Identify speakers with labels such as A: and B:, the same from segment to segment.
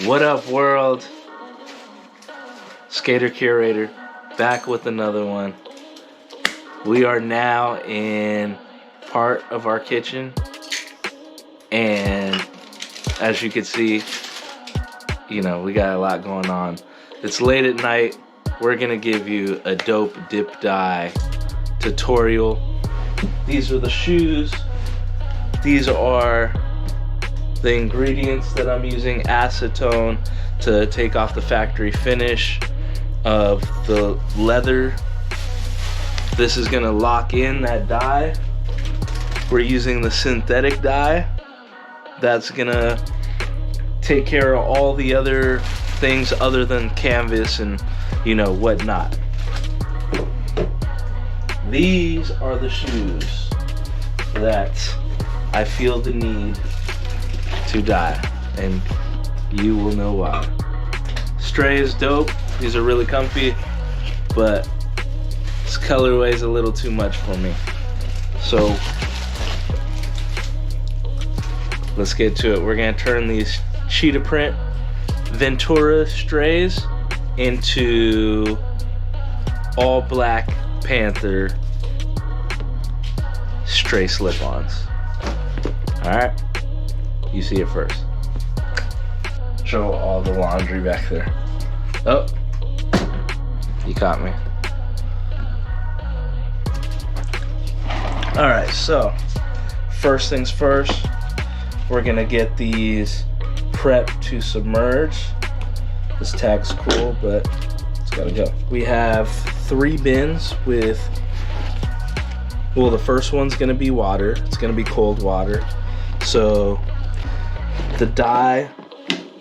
A: What up, world? SkaterCurator back with another one. We are now in part of our kitchen, and as you can see, you know, we got a lot going on. It's late at night. We're gonna give you a dope dip dye tutorial. These are the shoes. These are the ingredients that I'm using: acetone to take off the factory finish of the leather. This is gonna lock in that dye. We're using the synthetic dye. That's gonna take care of all the other things other than canvas and, you know, whatnot. These are the shoes that I feel the need to dye, and you will know why. Straye is dope. These are really comfy, but this colorway is a little too much for me. So let's get to it. We're gonna turn these cheetah print Ventura Strays into all black Panther Straye slip-ons. All right, you see it first. Show all the laundry back there. Oh, you caught me. All right, so first things first, we're gonna get these prepped to submerge. This tag's cool, but it's gotta go. We have 3 bins with, well, the first one's gonna be water. It's gonna be cold water. So the dye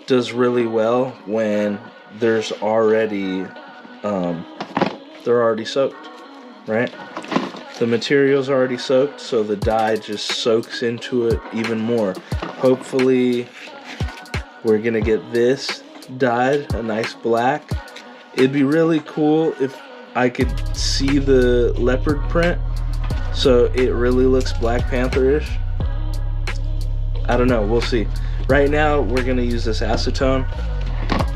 A: does really well when there's already, they're already soaked, right? The material's already soaked, so the dye just soaks into it even more. Hopefully, we're gonna get this dyed a nice black. It'd be really cool if I could see the leopard print, so it really looks Black Panther-ish. I don't know, we'll see. Right now, we're gonna use this acetone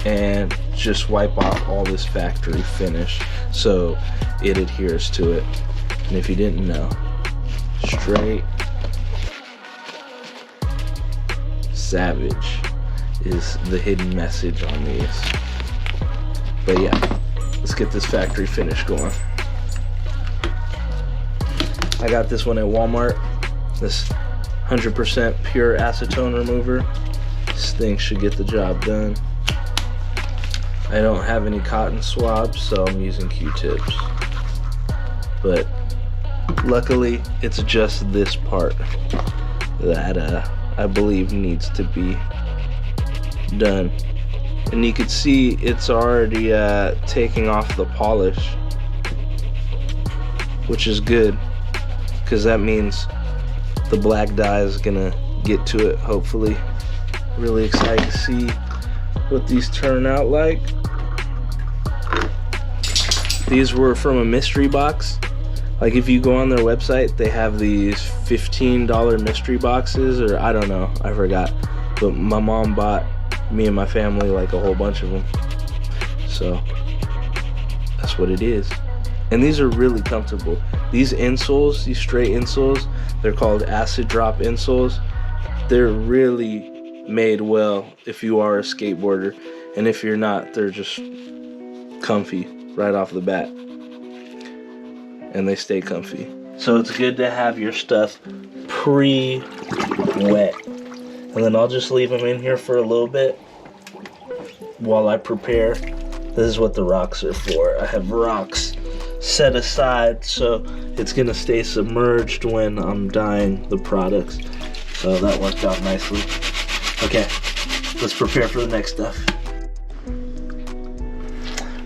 A: and just wipe off all this factory finish so it adheres to it. And if you didn't know, straight savage is the hidden message on these. But yeah, let's get this factory finish going. I got this one at Walmart. This 100% pure acetone remover. This thing should get the job done. I don't have any cotton swabs, so I'm using Q-tips. But luckily, it's just this part that I believe needs to be done. And you can see it's already taking off the polish, which is good, because that means the black dye is gonna get to it, hopefully. Really excited to see what these turn out like. These were from a mystery box. Like, if you go on their website, they have these $15 mystery boxes, or I don't know, I forgot. But my mom bought me and my family like a whole bunch of them. So that's what it is. And these are really comfortable. These insoles, these Straye insoles, they're called acid drop insoles. They're really made well if you are a skateboarder. And if you're not, they're just comfy right off the bat. And they stay comfy. So it's good to have your stuff pre-wet. And then I'll just leave them in here for a little bit while I prepare. This is what the rocks are for. I have rocks set aside so it's gonna stay submerged when I'm dyeing the products. So that worked out nicely. Okay, let's prepare for the next stuff.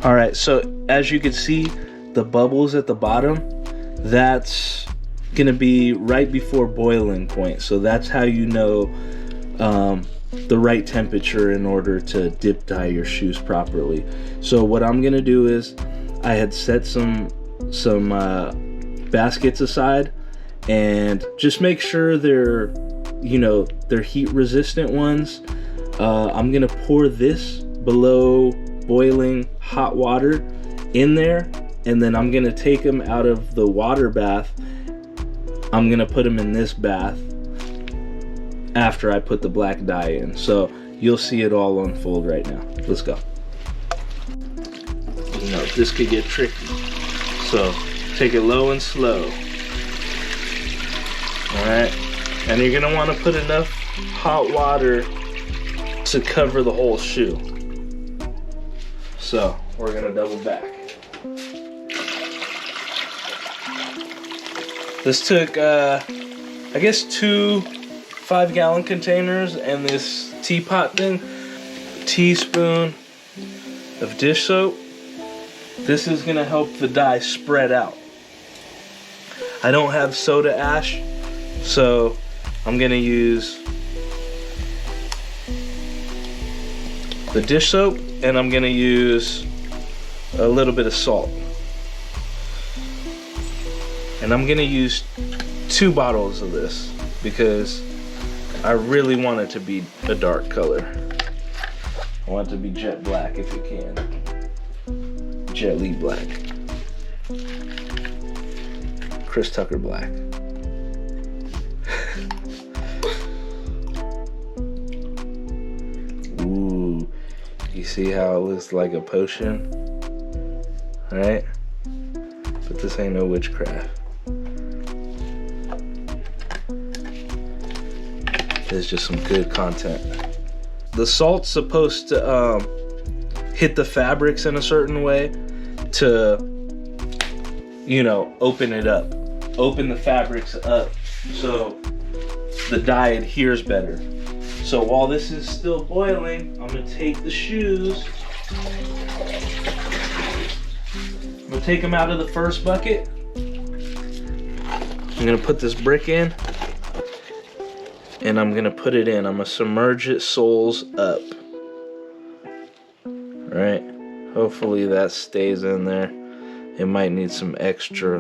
A: All right, so as you can see, the bubbles at the bottom, that's gonna be right before boiling point. So that's how you know the right temperature in order to dip dye your shoes properly. So what I'm gonna do is, I had set some baskets aside, and just make sure they're, you know, they're heat resistant ones. I'm gonna pour this below boiling hot water in there, and then I'm gonna take them out of the water bath. I'm gonna put them in this bath after I put the black dye in. So you'll see it all unfold right now. Let's go. You know, this could get tricky. So take it low and slow. All right, and you're gonna wanna put enough hot water to cover the whole shoe. So we're gonna double back. This took, I guess 2 5-gallon containers and this teapot thing, teaspoon of dish soap. This is gonna help the dye spread out. I don't have soda ash, so I'm gonna use the dish soap, and I'm gonna use a little bit of salt. And I'm gonna use 2 bottles of this because I really want it to be a dark color. I want it to be jet black if you can. Jet Li black. Chris Tucker black. Ooh, you see how it looks like a potion? Right? But this ain't no witchcraft. It's just some good content. The salt's supposed to hit the fabrics in a certain way to, you know, open it up. Open the fabrics up so the dye adheres better. So while this is still boiling, I'm gonna take the shoes. I'm gonna take them out of the first bucket. I'm gonna put this brick in, and I'm gonna put it in. I'm gonna submerge it soles up. Right? Hopefully that stays in there. It might need some extra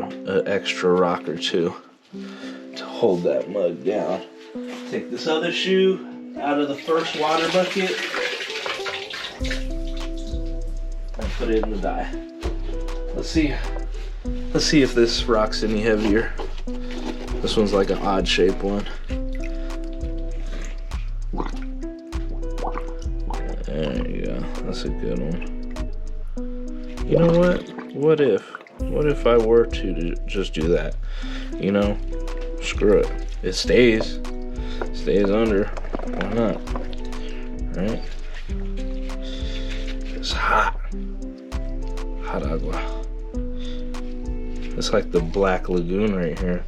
A: rock or two to hold that mug down. Take this other shoe out of the first water bucket and put it in the dye. Let's see if this rock's any heavier. This one's like an odd shaped one. There you go. That's a good one. You know what? What if I were to just do that? You know, screw it. It stays under. Why not? Right? It's hot. Hot agua. It's like the Black Lagoon right here.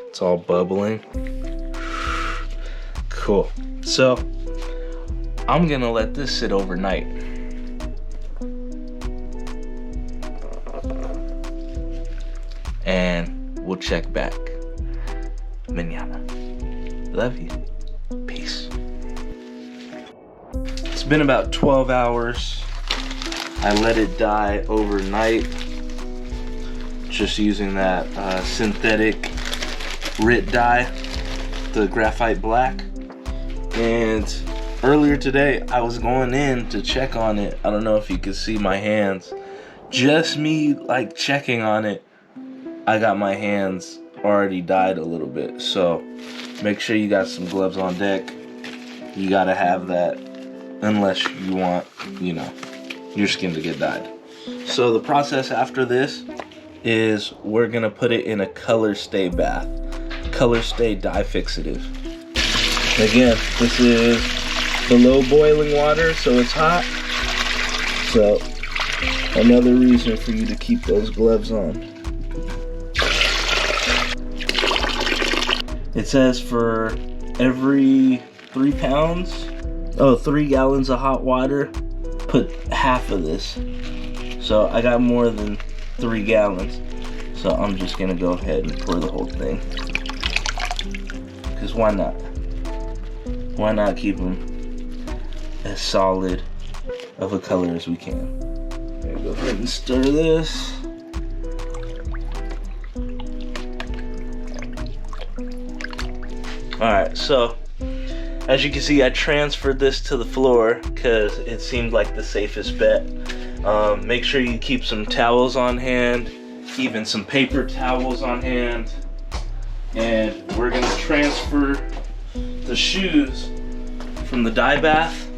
A: It's all bubbling. Cool. So I'm gonna let this sit overnight. And we'll check back mañana. Love you. Peace. It's been about 12 hours. I let it dye overnight. Just using that synthetic RIT dye, the graphite black. And earlier today, I was going in to check on it. I don't know if you can see my hands. Just me like checking on it, I got my hands already dyed a little bit. So make sure you got some gloves on deck. You gotta have that unless you want, you know, your skin to get dyed. So the process after this is we're gonna put it in a color stay bath. Color stay dye fixative. Again, this is below boiling water, so it's hot. So another reason for you to keep those gloves on. It says for every 3 pounds, 3 gallons of hot water, put half of this. So I got more than 3 gallons. So I'm just gonna go ahead and pour the whole thing. Because why not? Why not keep them as solid of a color as we can? I'm gonna go ahead and stir this. Alright, so As you can see, I transferred this to the floor because it seemed like the safest bet. Make sure you keep some towels on hand, even some paper towels on hand. And we're gonna transfer the shoes from the dye bath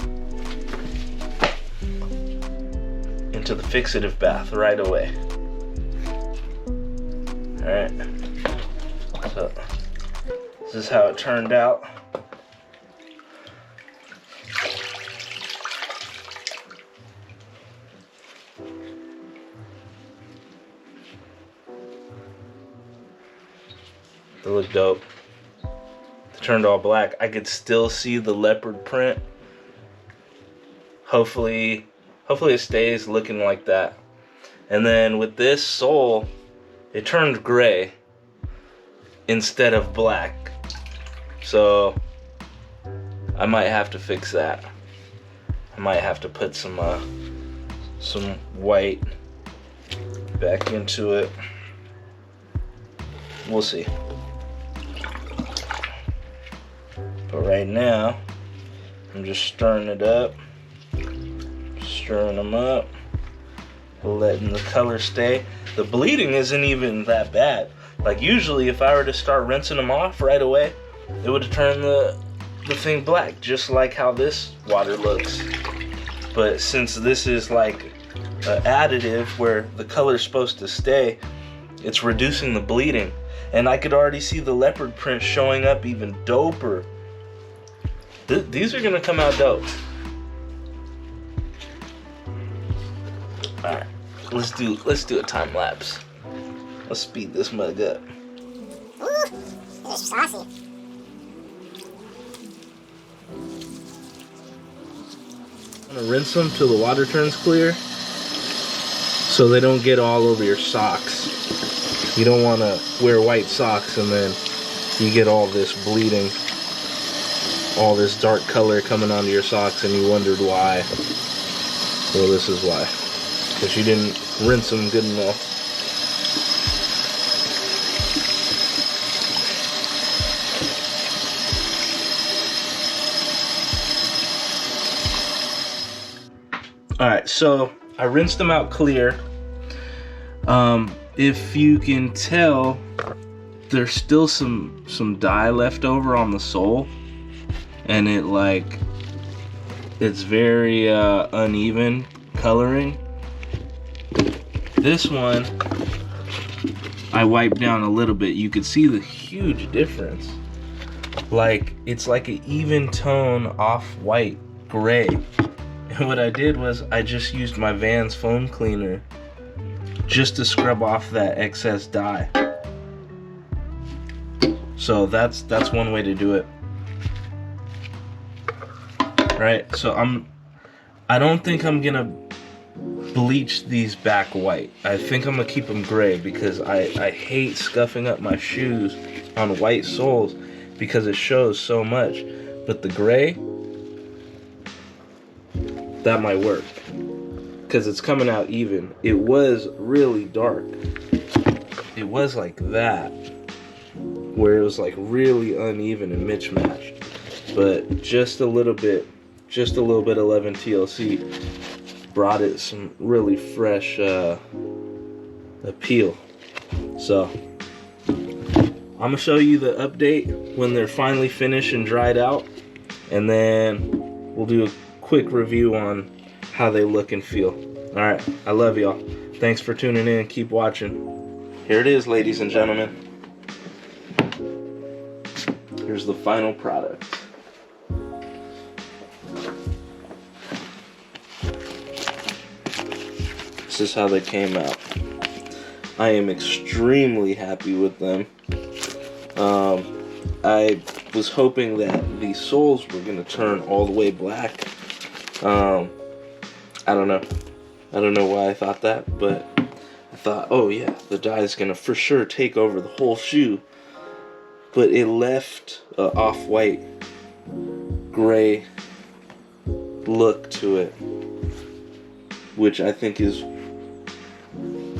A: into the fixative bath right away. All right, so this is how it turned out. They look dope. They turned all black. I could still see the leopard print. Hopefully it stays looking like that. And then with this sole, it turned gray instead of black. So I might have to fix that. I might have to put some white back into it. We'll see. But right now, I'm just stirring it up, stirring them up, letting the color stay. The bleeding isn't even that bad. Like usually if I were to start rinsing them off right away, it would have turned the thing black, just like how this water looks. But since this is like an additive where the color's supposed to stay, it's reducing the bleeding. And I could already see the leopard print showing up even doper. These are gonna come out dope. All right, let's do a time lapse. Let's speed this mug up.
B: Ooh, it's saucy.
A: I'm gonna rinse them till the water turns clear, so they don't get all over your socks. You don't want to wear white socks and then you get all this bleeding, all this dark color coming onto your socks, and you wondered why. Well, this is why. Because you didn't rinse them good enough. Alright, so I rinsed them out clear. If you can tell, there's still some dye left over on the sole, and it's very uneven coloring. This one I wiped down a little bit. You could see the huge difference. Like it's like an even tone off-white gray. And what I did was I just used my Vans foam cleaner just to scrub off that excess dye. So that's one way to do it. Right, so I don't think I'm gonna bleach these back white. I think I'm gonna keep them gray because I hate scuffing up my shoes on white soles because it shows so much. But the gray, that might work because it's coming out even. It was really dark. It was like that, where it was like really uneven and mismatched. But just a little bit of 11 TLC brought it some really fresh appeal. So I'm gonna show you the update when they're finally finished and dried out, and then we'll do a quick review on how they look and feel. All right, I love y'all. Thanks for tuning in. Keep watching. Here it is, ladies and gentlemen. Here's the final product. This is how they came out. I am extremely happy with them. I was hoping that the soles were gonna turn all the way black. I don't know why I thought that, but I thought, oh yeah, the dye is gonna for sure take over the whole shoe. But it left an off-white gray look to it, which I think is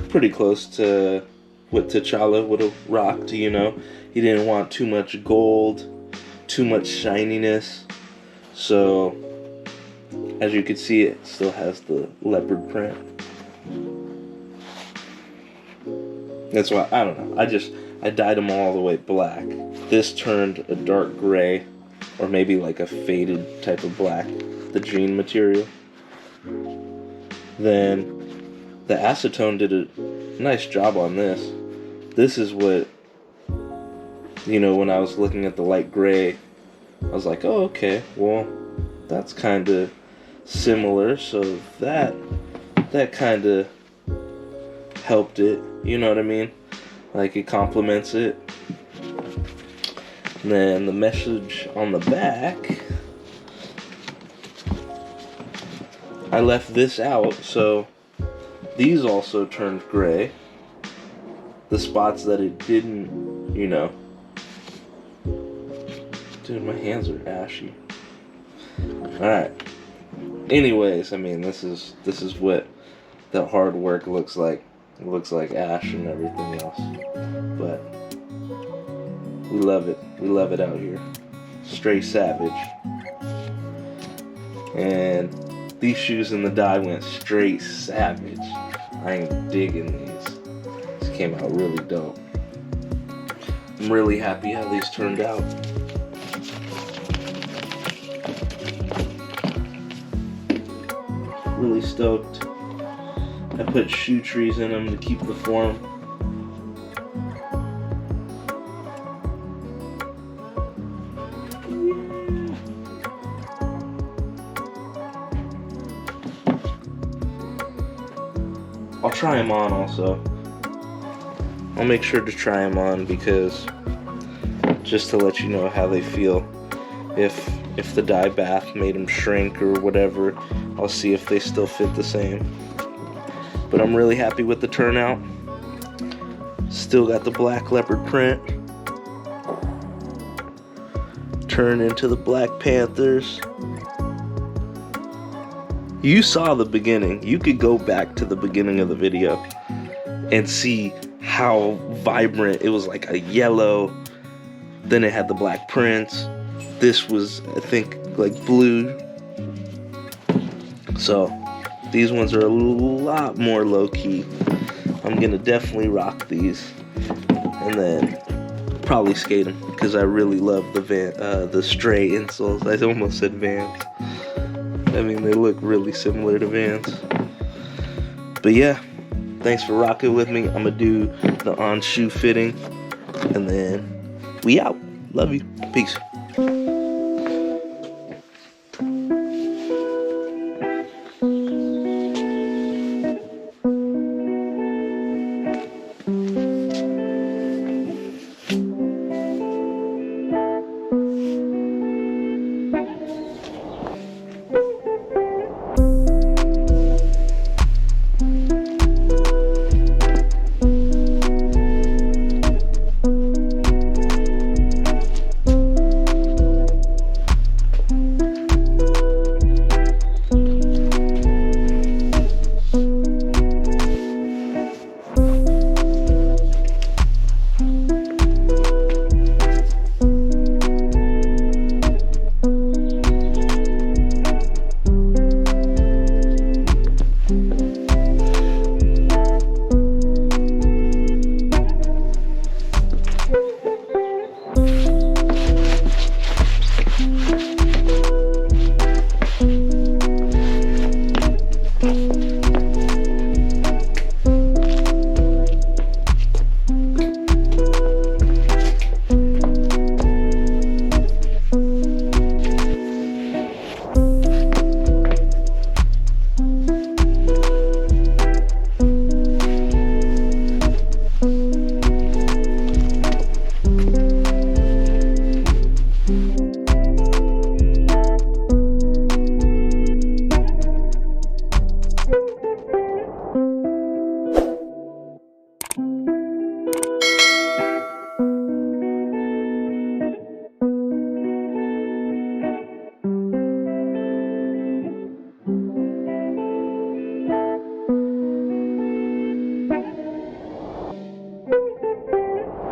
A: pretty close to what T'Challa would have rocked, you know. He didn't want too much gold, too much shininess. So as you can see, it still has the leopard print. That's why, I don't know, I dyed them all the way black. This turned a dark gray, or maybe like a faded type of black, the jean material. Then the acetone did a nice job on this. This is what, you know, when I was looking at the light gray, I was like, oh, okay, well, that's kind of similar, so that kind of helped it, you know what I mean? Like, it complements it. And then the message on the back, I left this out, so these also turned gray. The spots that it didn't, you know. Dude, my hands are ashy. Alright. Anyways, I mean, this is what the hard work looks like. It looks like ash and everything else. But we love it. We love it out here. Straye Savage. And these shoes in the dye went straight savage. I ain't digging these. This came out really dope. I'm really happy how these turned out. Really stoked. I put shoe trees in them to keep the form. I'll try them on also. I'll make sure to try them on because just to let you know how they feel. If the dye bath made them shrink or whatever, I'll see if they still fit the same. But I'm really happy with the turnout. Still got the black leopard print. Turn into the Black Panthers. You saw the beginning. You could go back to the beginning of the video and see how vibrant it was. Like a yellow, then it had the black prints. This was, I think, like blue. So these ones are a lot more low-key. I'm gonna definitely rock these, and then probably skate them because I really love the Straye insoles. I almost said Vans. I mean, they look really similar to Vans. But yeah, thanks for rocking with me. I'm gonna do the on shoe fitting, and then we out. Love you. Peace.